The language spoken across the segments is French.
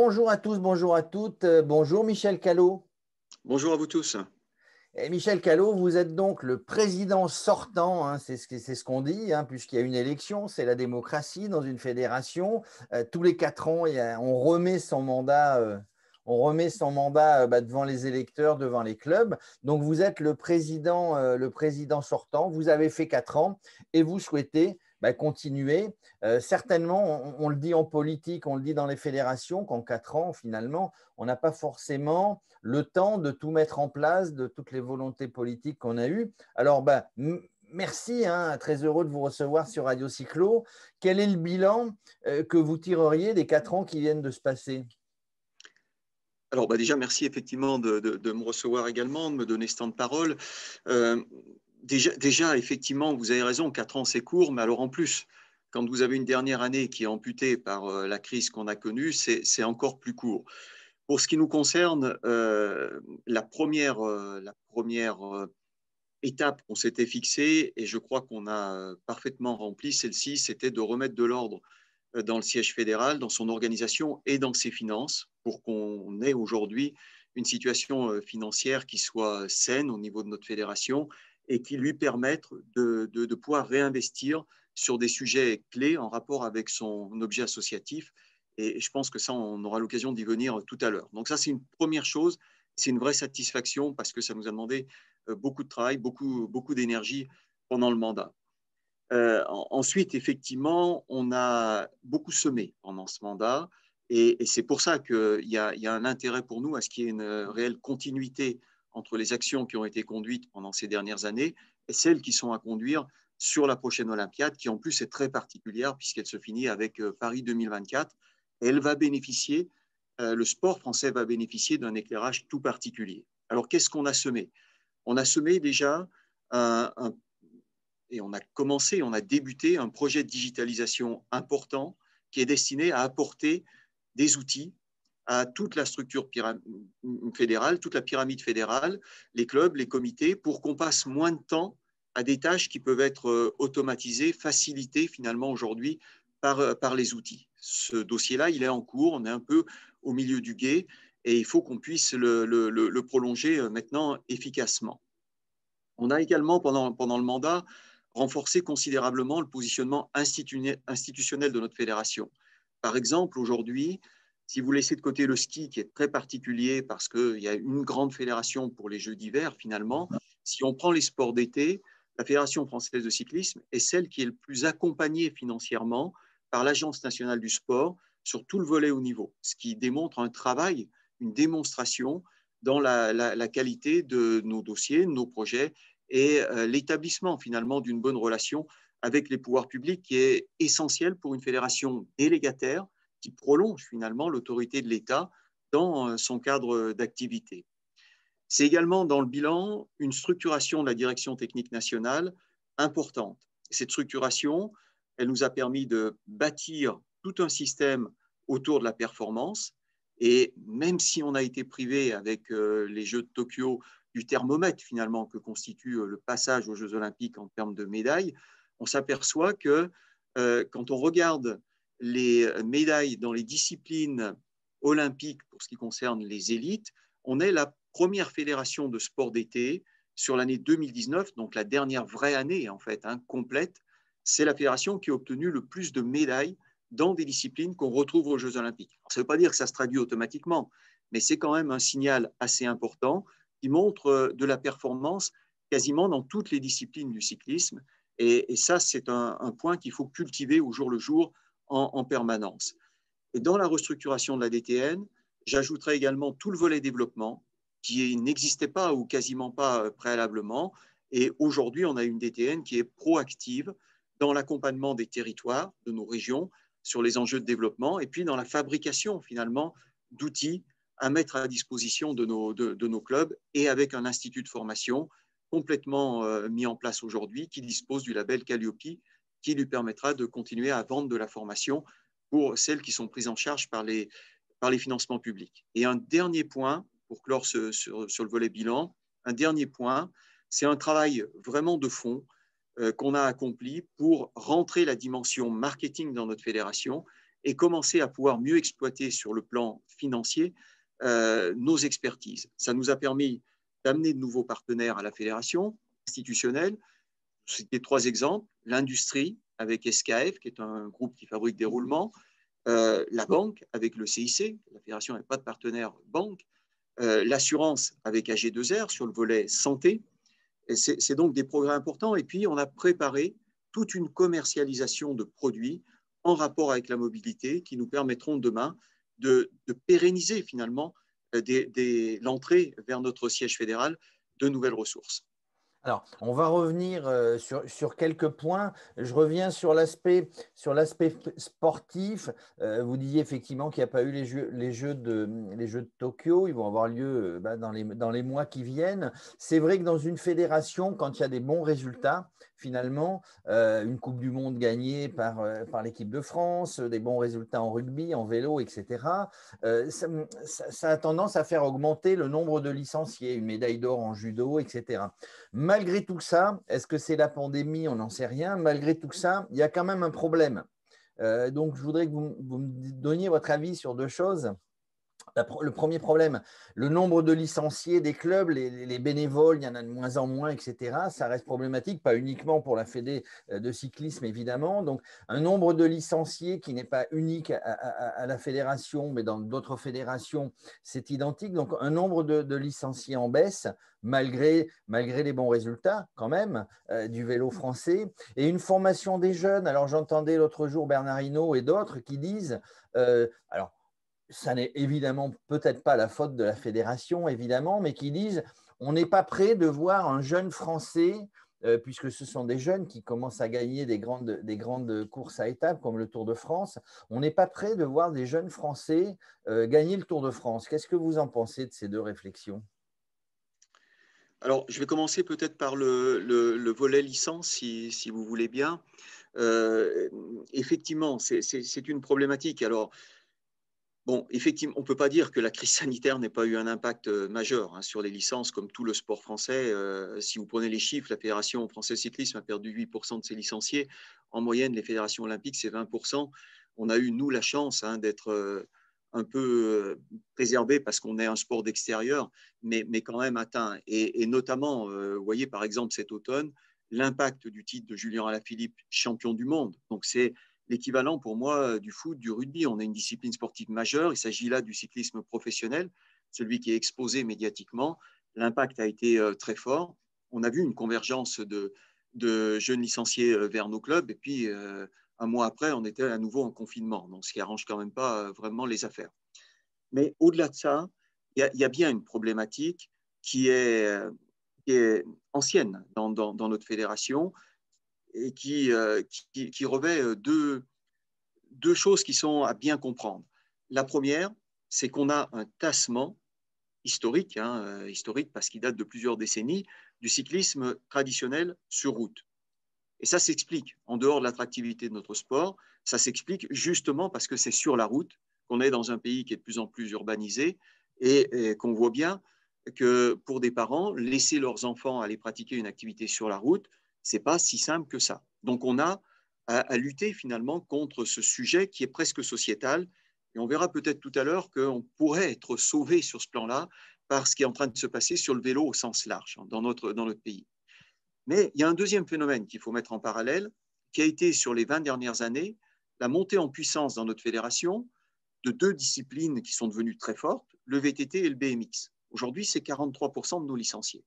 bonjour à tous, bonjour à toutes. Bonjour Michel Callot. Bonjour à vous tous. Et Michel Callot, vous êtes donc le président sortant, hein, c'est ce qu'on dit, hein, puisqu'il y a une élection, c'est la démocratie dans une fédération. Tous les 4 ans, on remet son mandat, devant les électeurs, devant les clubs. Donc vous êtes le président sortant, vous avez fait 4 ans et vous souhaitez continuer. Certainement, on le dit en politique, on le dit dans les fédérations, qu'en 4 ans, finalement, on n'a pas forcément le temps de tout mettre en place, de toutes les volontés politiques qu'on a eues. Alors, merci, hein, très heureux de vous recevoir sur Radio Cyclo. Quel est le bilan que vous tireriez des 4 ans qui viennent de se passer ? Alors déjà, merci effectivement de me recevoir également, de me donner ce temps de parole. Déjà, effectivement, vous avez raison, 4 ans c'est court, mais alors en plus, quand vous avez une dernière année qui est amputée par la crise qu'on a connue, c'est encore plus court. Pour ce qui nous concerne, la première étape qu'on s'était fixée, et je crois qu'on a parfaitement rempli celle-ci, c'était de remettre de l'ordre dans le siège fédéral, dans son organisation et dans ses finances, pour qu'on ait aujourd'hui une situation financière qui soit saine au niveau de notre fédération et qui lui permette de pouvoir réinvestir sur des sujets clés en rapport avec son objet associatif. Et je pense que ça, on aura l'occasion d'y venir tout à l'heure. Donc ça, c'est une première chose. C'est une vraie satisfaction parce que ça nous a demandé beaucoup de travail, beaucoup d'énergie pendant le mandat. Ensuite, effectivement, on a beaucoup semé pendant ce mandat et c'est pour ça qu'il y a un intérêt pour nous à ce qu'il y ait une réelle continuité entre les actions qui ont été conduites pendant ces dernières années et celles qui sont à conduire sur la prochaine Olympiade, qui en plus est très particulière puisqu'elle se finit avec Paris 2024. Et elle va bénéficier, le sport français va bénéficier d'un éclairage tout particulier. Alors, qu'est-ce qu'on a semé ? On a semé déjà et on a débuté un projet de digitalisation important qui est destiné à apporter des outils à toute la structure fédérale, toute la pyramide fédérale, les clubs, les comités, pour qu'on passe moins de temps à des tâches qui peuvent être automatisées, facilitées finalement aujourd'hui par les outils. Ce dossier-là, il est en cours, on est un peu au milieu du gué et il faut qu'on puisse le prolonger maintenant efficacement. On a également, pendant le mandat, renforcer considérablement le positionnement institutionnel de notre fédération. Par exemple, aujourd'hui, si vous laissez de côté le ski, qui est très particulier parce qu'il y a une grande fédération pour les Jeux d'hiver, finalement, si on prend les sports d'été, la Fédération française de cyclisme est celle qui est le plus accompagnée financièrement par l'Agence nationale du sport sur tout le volet haut niveau, ce qui démontre un travail, une démonstration dans la qualité de nos dossiers, de nos projets et l'établissement finalement d'une bonne relation avec les pouvoirs publics qui est essentiel pour une fédération délégataire qui prolonge finalement l'autorité de l'État dans son cadre d'activité. C'est également dans le bilan une structuration de la direction technique nationale importante. Cette structuration, elle nous a permis de bâtir tout un système autour de la performance et même si on a été privé avec les Jeux de Tokyo du thermomètre finalement que constitue le passage aux Jeux Olympiques en termes de médailles, on s'aperçoit que quand on regarde les médailles dans les disciplines olympiques pour ce qui concerne les élites, on est la première fédération de sport d'été sur l'année 2019, donc la dernière vraie année en fait, complète. C'est la fédération qui a obtenu le plus de médailles dans des disciplines qu'on retrouve aux Jeux Olympiques. Alors, ça ne veut pas dire que ça se traduit automatiquement, mais c'est quand même un signal assez important qui montre de la performance quasiment dans toutes les disciplines du cyclisme. Et ça, c'est un point qu'il faut cultiver au jour le jour en permanence. Et dans la restructuration de la DTN, j'ajouterai également tout le volet développement qui n'existait pas ou quasiment pas préalablement. Et aujourd'hui, on a une DTN qui est proactive dans l'accompagnement des territoires, de nos régions, sur les enjeux de développement, et puis dans la fabrication finalement d'outils à mettre à disposition de nos clubs et avec un institut de formation complètement mis en place aujourd'hui qui dispose du label Calliope qui lui permettra de continuer à vendre de la formation pour celles qui sont prises en charge par les financements publics. Et un dernier point, pour clore sur le volet bilan, un dernier point, c'est un travail vraiment de fond qu'on a accompli pour rentrer la dimension marketing dans notre fédération et commencer à pouvoir mieux exploiter sur le plan financier nos expertises. Ça nous a permis d'amener de nouveaux partenaires à la fédération institutionnelle. C'était 3 exemples: l'industrie avec SKF, qui est un groupe qui fabrique des roulements, la banque avec le CIC, la fédération n'a pas de partenaire banque, l'assurance avec AG2R sur le volet santé. C'est donc des progrès importants. Et puis, on a préparé toute une commercialisation de produits en rapport avec la mobilité qui nous permettront demain de pérenniser finalement l'entrée vers notre siège fédéral de nouvelles ressources. Alors, on va revenir sur quelques points. Je reviens sur l'aspect sportif. Vous disiez effectivement qu'il n'y a pas eu les jeux de Tokyo. Ils vont avoir lieu dans les mois qui viennent. C'est vrai que dans une fédération, quand il y a des bons résultats, finalement, une Coupe du Monde gagnée par l'équipe de France, des bons résultats en rugby, en vélo, etc., ça a tendance à faire augmenter le nombre de licenciés, une médaille d'or en judo, etc. Malgré tout ça, est-ce que c'est la pandémie? On n'en sait rien. Malgré tout ça, il y a quand même un problème. Donc, je voudrais que vous me donniez votre avis sur 2 choses. Le premier problème, le nombre de licenciés des clubs, les bénévoles, il y en a de moins en moins, etc. Ça reste problématique, pas uniquement pour la Fédé de cyclisme, évidemment. Donc, un nombre de licenciés qui n'est pas unique à la fédération, mais dans d'autres fédérations, c'est identique. Donc, un nombre de licenciés en baisse, malgré les bons résultats, quand même, du vélo français. Et une formation des jeunes. Alors, j'entendais l'autre jour Bernard Hinault et d'autres qui disent, alors, ça n'est évidemment peut-être pas la faute de la fédération, évidemment, mais qui disent on n'est pas prêt de voir un jeune Français, puisque ce sont des jeunes qui commencent à gagner des grandes courses à étapes comme le Tour de France, on n'est pas prêt de voir des jeunes Français gagner le Tour de France. Qu'est-ce que vous en pensez de ces 2 réflexions? Alors, je vais commencer peut-être par le volet licence, si vous voulez bien. Effectivement, c'est une problématique. Alors, bon, effectivement, on ne peut pas dire que la crise sanitaire n'ait pas eu un impact majeur sur les licences, comme tout le sport français. Si vous prenez les chiffres, la Fédération française de cyclisme a perdu 8% de ses licenciés. En moyenne, les fédérations olympiques, c'est 20%. On a eu, nous, la chance d'être un peu préservés parce qu'on est un sport d'extérieur, mais quand même atteint. Et notamment, vous voyez, par exemple, cet automne, l'impact du titre de Julien Alaphilippe, champion du monde. Donc, c'est l'équivalent pour moi du foot, du rugby. On a une discipline sportive majeure. Il s'agit là du cyclisme professionnel, celui qui est exposé médiatiquement. L'impact a été très fort. On a vu une convergence de jeunes licenciés vers nos clubs. Et puis, un mois après, on était à nouveau en confinement. Donc, ce qui arrange quand même pas vraiment les affaires. Mais au-delà de ça, il y a bien une problématique qui est ancienne dans notre fédération et qui revêt deux choses qui sont à bien comprendre. La première, c'est qu'on a un tassement historique, historique parce qu'il date de plusieurs décennies, du cyclisme traditionnel sur route. Et ça s'explique, en dehors de l'attractivité de notre sport, ça s'explique justement parce que c'est sur la route qu'on est dans un pays qui est de plus en plus urbanisé et qu'on voit bien que pour des parents, laisser leurs enfants aller pratiquer une activité sur la route, ce n'est pas si simple que ça. Donc, on a à lutter finalement contre ce sujet qui est presque sociétal. Et on verra peut-être tout à l'heure qu'on pourrait être sauvé sur ce plan-là par ce qui est en train de se passer sur le vélo au sens large dans notre pays. Mais il y a un deuxième phénomène qu'il faut mettre en parallèle, qui a été sur les 20 dernières années, la montée en puissance dans notre fédération de 2 disciplines qui sont devenues très fortes, le VTT et le BMX. Aujourd'hui, c'est 43% de nos licenciés.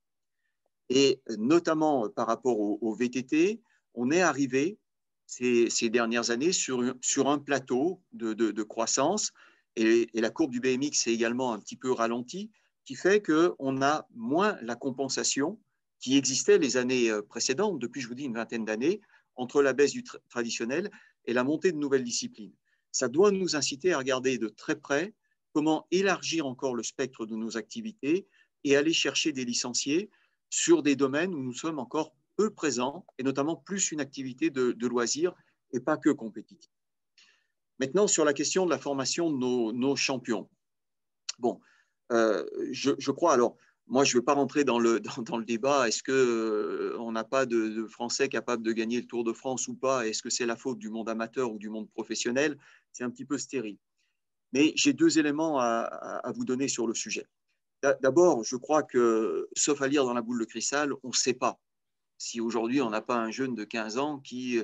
Et notamment par rapport au VTT, on est arrivé ces dernières années sur un plateau de croissance et la courbe du BMX est également un petit peu ralentie, qui fait qu'on a moins la compensation qui existait les années précédentes, depuis, je vous dis, une vingtaine d'années, entre la baisse du traditionnel et la montée de nouvelles disciplines. Ça doit nous inciter à regarder de très près comment élargir encore le spectre de nos activités et aller chercher des licenciés sur des domaines où nous sommes encore peu présents, et notamment plus une activité de loisirs et pas que compétitive. Maintenant, sur la question de la formation de nos champions. Bon, je crois, alors, moi, je ne veux pas rentrer dans le débat. Est-ce qu'on n'a pas de Français capables de gagner le Tour de France ou pas? Est-ce que c'est la faute du monde amateur ou du monde professionnel? C'est un petit peu stérile. Mais j'ai deux éléments à vous donner sur le sujet. D'abord, je crois que, sauf à lire dans la boule de cristal, on ne sait pas si aujourd'hui on n'a pas un jeune de 15 ans qui,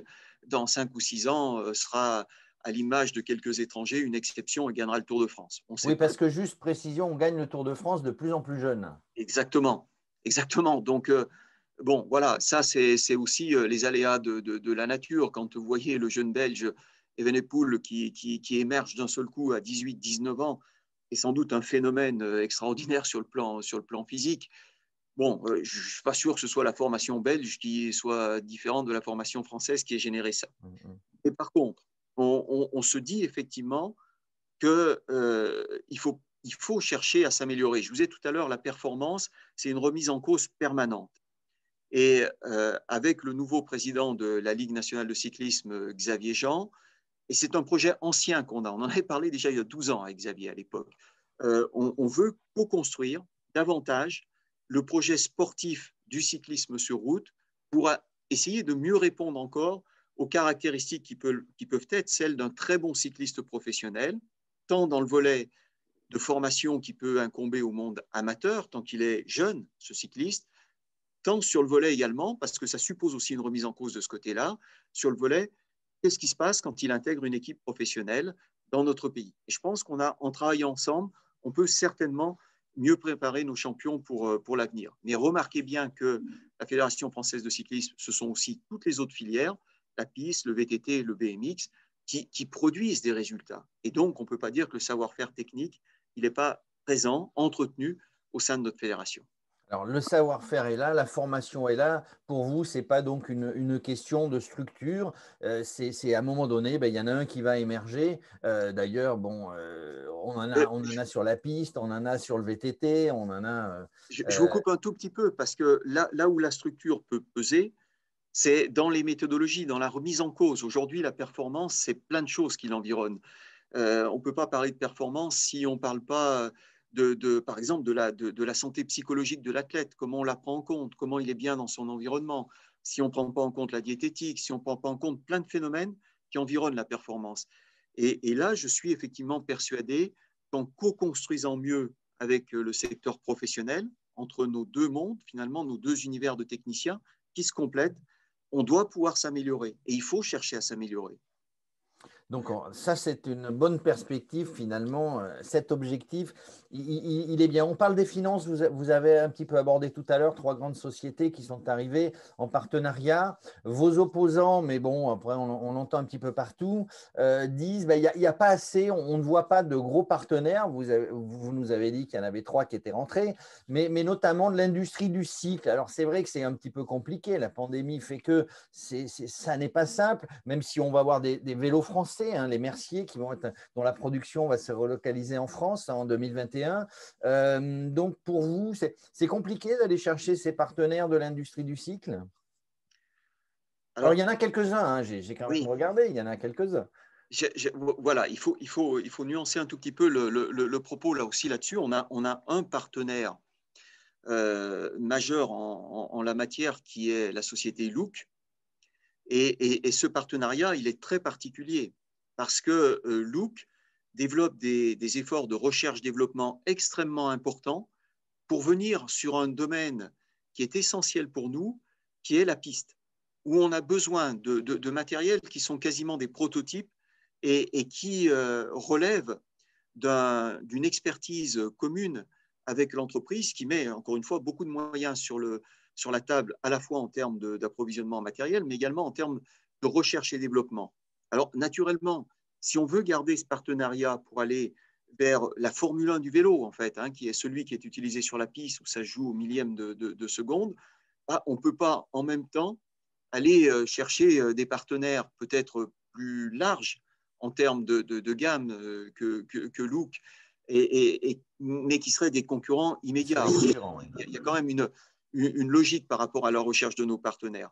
dans 5 ou 6 ans, sera à l'image de quelques étrangers, une exception et gagnera le Tour de France. On ne sait Oui, pas. parce que juste précision, on gagne le Tour de France de plus en plus jeune. Exactement. Exactement. Donc, bon, voilà, ça, c'est aussi les aléas de la nature. Quand vous voyez le jeune Belge Evenepoel qui émerge d'un seul coup à 18-19 ans, est sans doute un phénomène extraordinaire sur le plan physique. Bon, je ne suis pas sûr que ce soit la formation belge qui soit différente de la formation française qui ait généré ça. Et par contre, on se dit effectivement qu'il faut chercher à s'améliorer. Je vous ai tout à l'heure, la performance, c'est une remise en cause permanente. Et avec le nouveau président de la Ligue nationale de cyclisme, Xavier Jean, et c'est un projet ancien qu'on a, on en avait parlé déjà il y a 12 ans avec Xavier à l'époque, on veut co-construire davantage le projet sportif du cyclisme sur route pour essayer de mieux répondre encore aux caractéristiques qui peuvent être celles d'un très bon cycliste professionnel, tant dans le volet de formation qui peut incomber au monde amateur, tant qu'il est jeune, ce cycliste, tant sur le volet également, parce que ça suppose aussi une remise en cause de ce côté-là, sur le volet, qu'est-ce qui se passe quand il intègre une équipe professionnelle dans notre pays. Et je pense en travaillant ensemble, on peut certainement mieux préparer nos champions pour l'avenir. Mais remarquez bien que la Fédération française de cyclisme, ce sont aussi toutes les autres filières, la piste, le VTT, le BMX, qui produisent des résultats. Et donc, on ne peut pas dire que le savoir-faire technique, il n'est pas présent, entretenu au sein de notre fédération. Alors, le savoir-faire est là, la formation est là. Pour vous, ce n'est pas donc une question de structure. C'est à un moment donné, ben, il y en a un qui va émerger. D'ailleurs, bon, on en a sur la piste, on en a sur le VTT, on en a. Je vous coupe un tout petit peu parce que là où la structure peut peser, c'est dans les méthodologies, dans la remise en cause. Aujourd'hui, la performance, c'est plein de choses qui l'environnent. On ne peut pas parler de performance si on ne parle pas, par exemple, de la santé psychologique de l'athlète, comment on la prend en compte, comment il est bien dans son environnement, si on ne prend pas en compte la diététique, si on ne prend pas en compte plein de phénomènes qui environnent la performance. Et là, je suis effectivement persuadé qu'en co-construisant mieux avec le secteur professionnel, entre nos deux mondes, finalement, nos deux univers de techniciens qui se complètent, on doit pouvoir s'améliorer. Et il faut chercher à s'améliorer. Donc, ça, c'est une bonne perspective finalement. Cet objectif, il est bien. On parle des finances, vous avez un petit peu abordé tout à l'heure, 3 grandes sociétés qui sont arrivées en partenariat. Vos opposants, mais bon, après, on l'entend un petit peu partout, disent ben, il n'y a pas assez, on ne voit pas de gros partenaires. Vous nous avez dit qu'il y en avait 3 qui étaient rentrés, mais notamment de l'industrie du cycle. Alors, c'est vrai que c'est un petit peu compliqué. La pandémie fait que ça n'est pas simple, même si on va avoir des vélos français. Les Mercier dont la production va se relocaliser en France en 2021. Donc pour vous, c'est compliqué d'aller chercher ces partenaires de l'industrie du cycle? Alors il y en a quelques-uns, j'ai quand même regardé, il y en a quelques-uns. Voilà, il faut nuancer un tout petit peu le propos là aussi là-dessus. On a un partenaire majeur en la matière qui est la société Look. Et ce partenariat, il est très particulier parce que Look développe des efforts de recherche-développement extrêmement importants pour venir sur un domaine qui est essentiel pour nous, qui est la piste, où on a besoin de matériels qui sont quasiment des prototypes et qui relèvent d'une expertise commune avec l'entreprise qui met, encore une fois, beaucoup de moyens sur la table, à la fois en termes d'approvisionnement matériel, mais également en termes de recherche et développement. Alors, naturellement, si on veut garder ce partenariat pour aller vers la Formule 1 du vélo, en fait, qui est celui qui est utilisé sur la piste, où ça se joue au millième de seconde, on ne peut pas en même temps aller chercher des partenaires peut-être plus larges en termes de gamme que Look, mais qui seraient des concurrents immédiats. Il y a quand même une logique par rapport à la recherche de nos partenaires.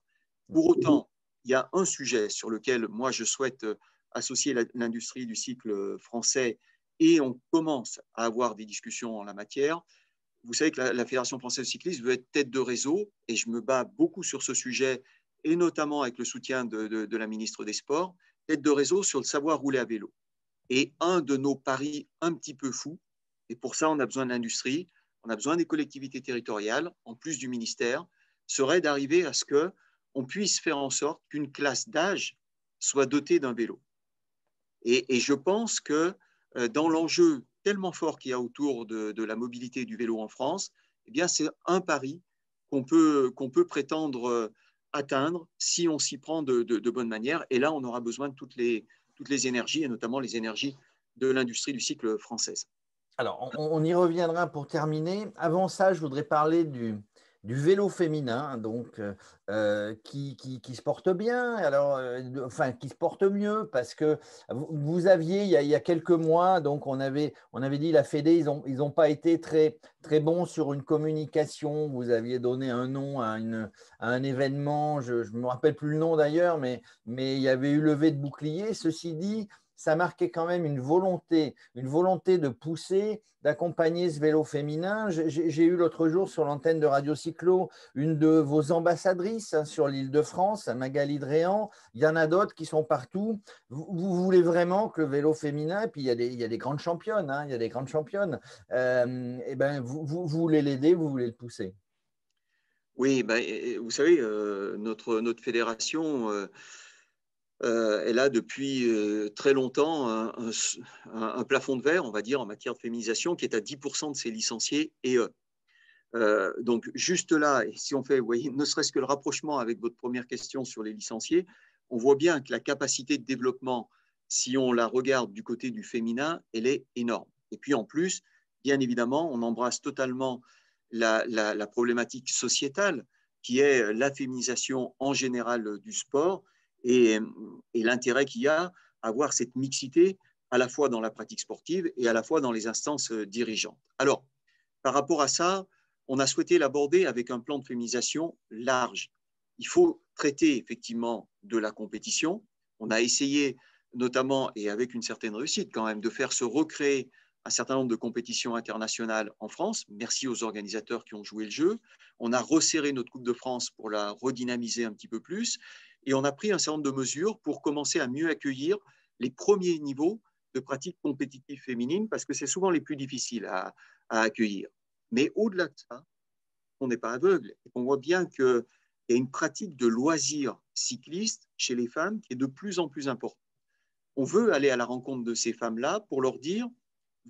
Pour autant, il y a un sujet sur lequel moi je souhaite associer l'industrie du cycle français et on commence à avoir des discussions en la matière. vous savez que la Fédération française de cyclisme veut être tête de réseau et je me bats beaucoup sur ce sujet et notamment avec le soutien de la ministre des Sports, tête de réseau sur le savoir rouler à vélo. Et un de nos paris un petit peu fous, et pour ça on a besoin de l'industrie, on a besoin des collectivités territoriales, en plus du ministère, serait d'arriver à ce qu'on puisse faire en sorte qu'une classe d'âge soit dotée d'un vélo. Et je pense que dans l'enjeu tellement fort qu'il y a autour de la mobilité du vélo en France, eh bien, c'est un pari qu'on peut prétendre atteindre si on s'y prend de bonne manière. Et là, on aura besoin de toutes les énergies, et notamment les énergies de l'industrie du cycle française. Alors, on y reviendra pour terminer. Avant ça, je voudrais parler du vélo féminin, donc qui se porte bien, alors, enfin qui se porte mieux, parce que vous aviez il y a quelques mois, donc on avait dit la Fédé, ils ont pas été très très bons sur une communication. Vous aviez donné un nom à un événement, je ne me rappelle plus le nom d'ailleurs, mais il y avait eu levée de bouclier. Ceci dit, ça marquait quand même une volonté de pousser, d'accompagner ce vélo féminin. J'ai eu l'autre jour sur l'antenne de Radio Cyclo une de vos ambassadrices sur l'Île-de-France, Magali Dréan. Il y en a d'autres qui sont partout. Vous voulez vraiment que le vélo féminin, et puis il y a des grandes championnes, il y a des grandes championnes, et ben vous voulez l'aider, vous voulez le pousser. Oui, ben, vous savez, notre fédération, elle a depuis très longtemps un plafond de verre, on va dire, en matière de féminisation, qui est à 10% de ses licenciés et donc, juste là, et si on fait, vous voyez, ne serait-ce que le rapprochement avec votre première question sur les licenciés, on voit bien que la capacité de développement, si on la regarde du côté du féminin, elle est énorme. Et puis en plus, bien évidemment, on embrasse totalement la problématique sociétale qui est la féminisation en général du sport et l'intérêt qu'il y a à avoir cette mixité à la fois dans la pratique sportive et à la fois dans les instances dirigeantes. Alors, par rapport à ça, on a souhaité l'aborder avec un plan de féminisation large. Il faut traiter effectivement de la compétition. On a essayé notamment, et avec une certaine réussite quand même, de faire se recréer un certain nombre de compétitions internationales en France. Merci aux organisateurs qui ont joué le jeu. On a resserré notre Coupe de France pour la redynamiser un petit peu plus. Et on a pris un certain nombre de mesures pour commencer à mieux accueillir les premiers niveaux de pratiques compétitives féminines, parce que c'est souvent les plus difficiles à accueillir. Mais au-delà de ça, on n'est pas aveugle. Et on voit bien qu'il y a une pratique de loisirs cyclistes chez les femmes qui est de plus en plus importante. On veut aller à la rencontre de ces femmes-là pour leur dire,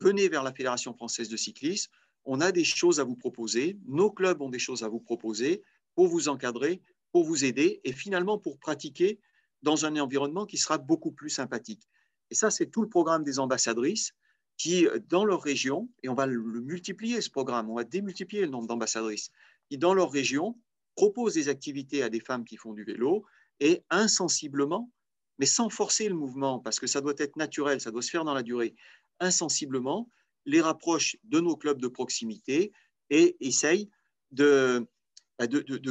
venez vers la Fédération française de cyclisme, on a des choses à vous proposer, nos clubs ont des choses à vous proposer pour vous encadrer, pour vous aider et finalement pour pratiquer dans un environnement qui sera beaucoup plus sympathique. Et ça, c'est tout le programme des ambassadrices qui, dans leur région, et on va le multiplier ce programme, on va démultiplier le nombre d'ambassadrices, qui, dans leur région, proposent des activités à des femmes qui font du vélo et insensiblement, mais sans forcer le mouvement, parce que ça doit être naturel, ça doit se faire dans la durée, insensiblement, les rapprochent de nos clubs de proximité et essayent de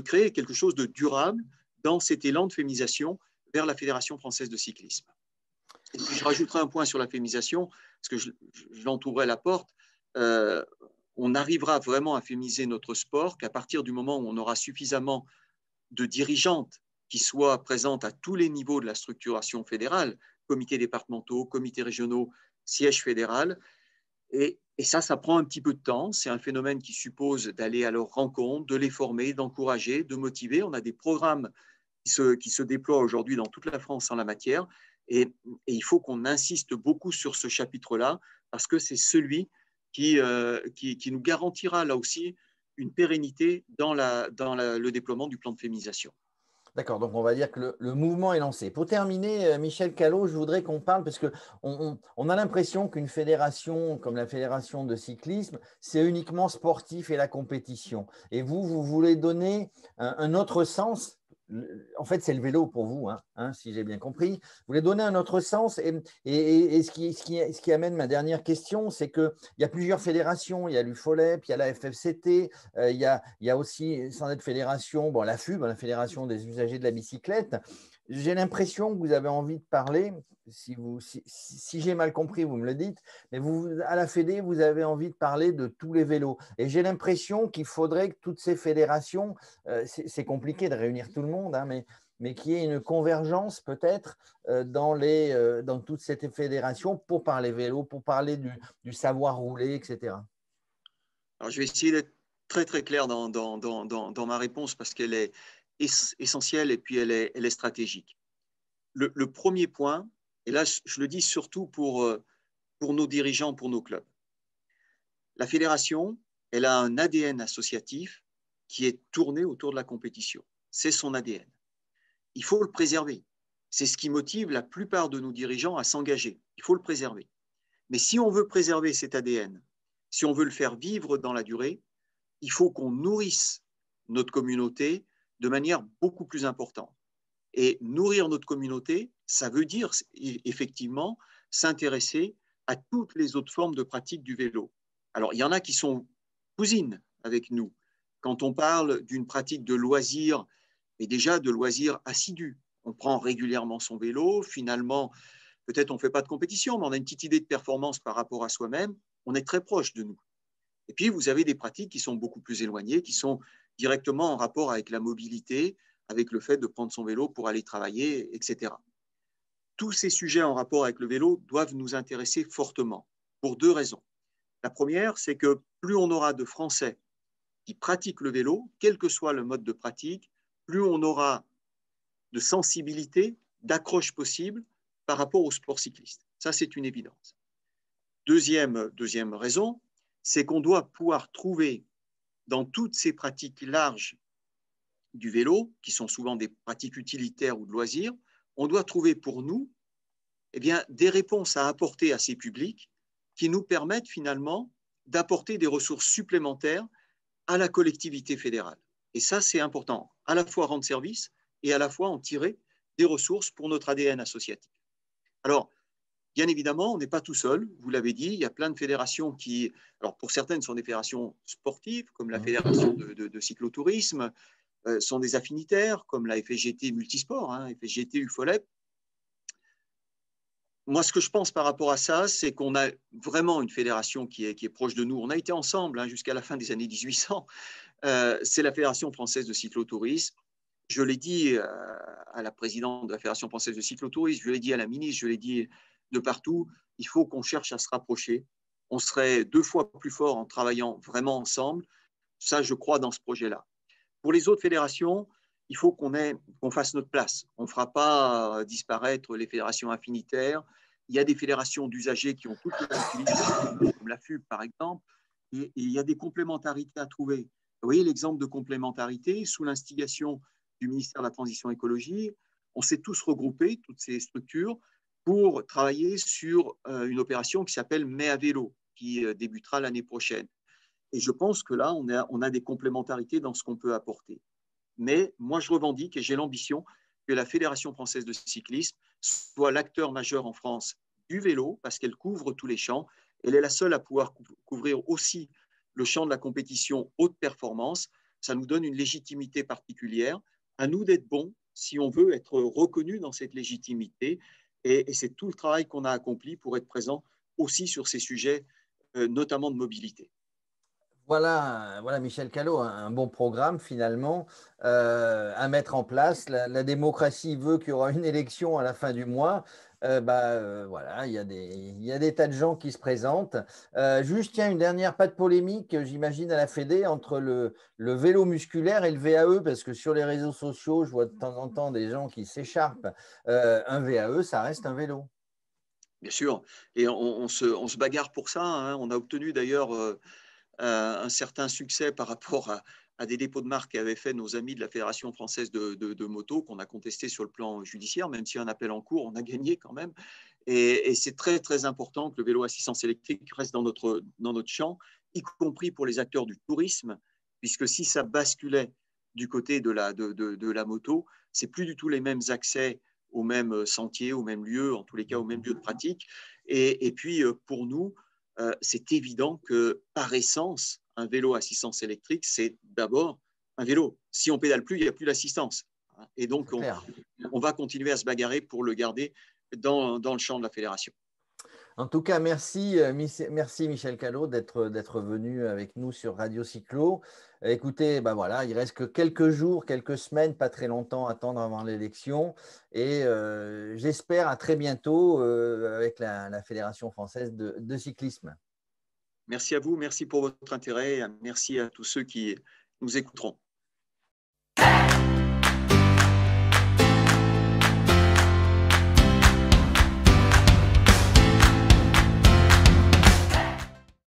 créer quelque chose de durable dans cet élan de féminisation vers la Fédération française de cyclisme. Et puis, je rajouterai un point sur la féminisation, parce que je l'entourerai la porte. On arrivera vraiment à féminiser notre sport qu'à partir du moment où on aura suffisamment de dirigeantes qui soient présentes à tous les niveaux de la structuration fédérale, comités départementaux, comités régionaux, siège fédéral. Et ça prend un petit peu de temps. C'est un phénomène qui suppose d'aller à leur rencontre, de les former, d'encourager, de motiver. On a des programmes qui se déploient aujourd'hui dans toute la France en la matière. Et il faut qu'on insiste beaucoup sur ce chapitre-là, parce que c'est celui qui nous garantira là aussi une pérennité dans le déploiement du plan de féminisation. D'accord, donc on va dire que le mouvement est lancé. Pour terminer, Michel Callot, je voudrais qu'on parle, parce qu'on a l'impression qu'une fédération comme la Fédération de cyclisme, c'est uniquement sportif et la compétition. Et vous voulez donner un autre sens. En fait, c'est le vélo pour vous, si j'ai bien compris. Vous voulez donner un autre sens. Et ce qui amène ma dernière question, c'est qu'il y a plusieurs fédérations. Il y a l'UFOLEP, il y a la FFCT, il y a aussi, sans être fédération, la FUB, la Fédération des usagers de la bicyclette. J'ai l'impression que vous avez envie de parler, si j'ai mal compris, vous me le dites, mais vous, à la Fédé, vous avez envie de parler de tous les vélos. Et j'ai l'impression qu'il faudrait que toutes ces fédérations, c'est compliqué de réunir tout le monde, hein, mais qu'il y ait une convergence peut-être dans toutes ces fédérations pour parler vélo, pour parler du savoir rouler, etc. Alors, je vais essayer d'être très, très clair dans ma réponse parce qu'elle est essentielle et puis elle est stratégique. Le premier point, et là, je le dis surtout pour nos dirigeants, pour nos clubs. La fédération, elle a un ADN associatif qui est tourné autour de la compétition. C'est son ADN. Il faut le préserver. C'est ce qui motive la plupart de nos dirigeants à s'engager. Il faut le préserver. Mais si on veut préserver cet ADN, si on veut le faire vivre dans la durée, il faut qu'on nourrisse notre communauté de manière beaucoup plus importante. Et nourrir notre communauté, ça veut dire effectivement s'intéresser à toutes les autres formes de pratique du vélo. Alors, il y en a qui sont cousines avec nous. Quand on parle d'une pratique de loisir, et déjà de loisir assidu, on prend régulièrement son vélo, finalement, peut-être on ne fait pas de compétition, mais on a une petite idée de performance par rapport à soi-même, on est très proche de nous. Et puis, vous avez des pratiques qui sont beaucoup plus éloignées, qui sont directement en rapport avec la mobilité, avec le fait de prendre son vélo pour aller travailler, etc. Tous ces sujets en rapport avec le vélo doivent nous intéresser fortement, pour deux raisons. La première, c'est que plus on aura de Français qui pratiquent le vélo, quel que soit le mode de pratique, plus on aura de sensibilité, d'accroche possible par rapport au sport cycliste. Ça, c'est une évidence. Deuxième raison, c'est qu'on doit pouvoir trouver dans toutes ces pratiques larges du vélo, qui sont souvent des pratiques utilitaires ou de loisirs, on doit trouver pour nous des réponses à apporter à ces publics qui nous permettent finalement d'apporter des ressources supplémentaires à la collectivité fédérale. Et ça, c'est important, à la fois rendre service et à la fois en tirer des ressources pour notre ADN associatif. Alors, bien évidemment, on n'est pas tout seul, vous l'avez dit, il y a plein de fédérations qui, alors pour certaines sont des fédérations sportives, comme la fédération de cyclotourisme, sont des affinitaires, comme la FSGT Multisport, FSGT UFOLEP. Moi, ce que je pense par rapport à ça, c'est qu'on a vraiment une fédération qui est proche de nous. On a été ensemble jusqu'à la fin des années 1800. C'est la Fédération française de cyclotourisme. Je l'ai dit à la présidente de la Fédération française de cyclotourisme, je l'ai dit à la ministre, je l'ai dit de partout, il faut qu'on cherche à se rapprocher. On serait 2 fois plus fort en travaillant vraiment ensemble. Ça, je crois dans ce projet-là. Pour les autres fédérations, il faut qu'on fasse notre place. On ne fera pas disparaître les fédérations affinitaires. Il y a des fédérations d'usagers qui ont toutes les utilisations, comme la FUB par exemple, et il y a des complémentarités à trouver. Vous voyez l'exemple de complémentarité, sous l'instigation du ministère de la Transition écologique, on s'est tous regroupés, toutes ces structures, pour travailler sur une opération qui s'appelle Mai à vélo, qui débutera l'année prochaine. Et je pense que là, on a des complémentarités dans ce qu'on peut apporter. Mais moi, je revendique et j'ai l'ambition que la Fédération française de cyclisme soit l'acteur majeur en France du vélo, parce qu'elle couvre tous les champs. Elle est la seule à pouvoir couvrir aussi le champ de la compétition haute performance. Ça nous donne une légitimité particulière. À nous d'être bons si on veut être reconnu dans cette légitimité. Et c'est tout le travail qu'on a accompli pour être présent aussi sur ces sujets, notamment de mobilité. Voilà, voilà Michel Callot, un bon programme finalement à mettre en place. La démocratie veut qu'il y aura une élection à la fin du mois. Voilà, il y a des tas de gens qui se présentent. Juste, tiens, une dernière, pas de polémique, j'imagine, à la Fédé entre le vélo musculaire et le VAE, parce que sur les réseaux sociaux, je vois de temps en temps des gens qui s'écharpent. Un VAE, ça reste un vélo. Bien sûr, et on se bagarre pour ça. On a obtenu d'ailleurs un certain succès par rapport à des dépôts de marque qu'avaient fait nos amis de la Fédération française de moto, qu'on a contesté sur le plan judiciaire, même s'il y a un appel en cours, on a gagné quand même. Et c'est très, très important que le vélo assistance électrique reste dans notre champ, y compris pour les acteurs du tourisme, puisque si ça basculait du côté de la moto, c'est plus du tout les mêmes accès aux mêmes sentiers, aux mêmes lieux, en tous les cas aux mêmes lieux de pratique. Et puis, pour nous, c'est évident que par essence, un vélo assistance électrique, c'est d'abord un vélo. Si on pédale plus, il n'y a plus d'assistance. Et donc, on va continuer à se bagarrer pour le garder dans le champ de la fédération. En tout cas, merci Michel Callot d'être venu avec nous sur Radio Cyclo. Écoutez, ben voilà, il reste que quelques jours, quelques semaines, pas très longtemps à attendre avant l'élection. Et j'espère à très bientôt avec la Fédération française de cyclisme. Merci à vous, merci pour votre intérêt, merci à tous ceux qui nous écouteront.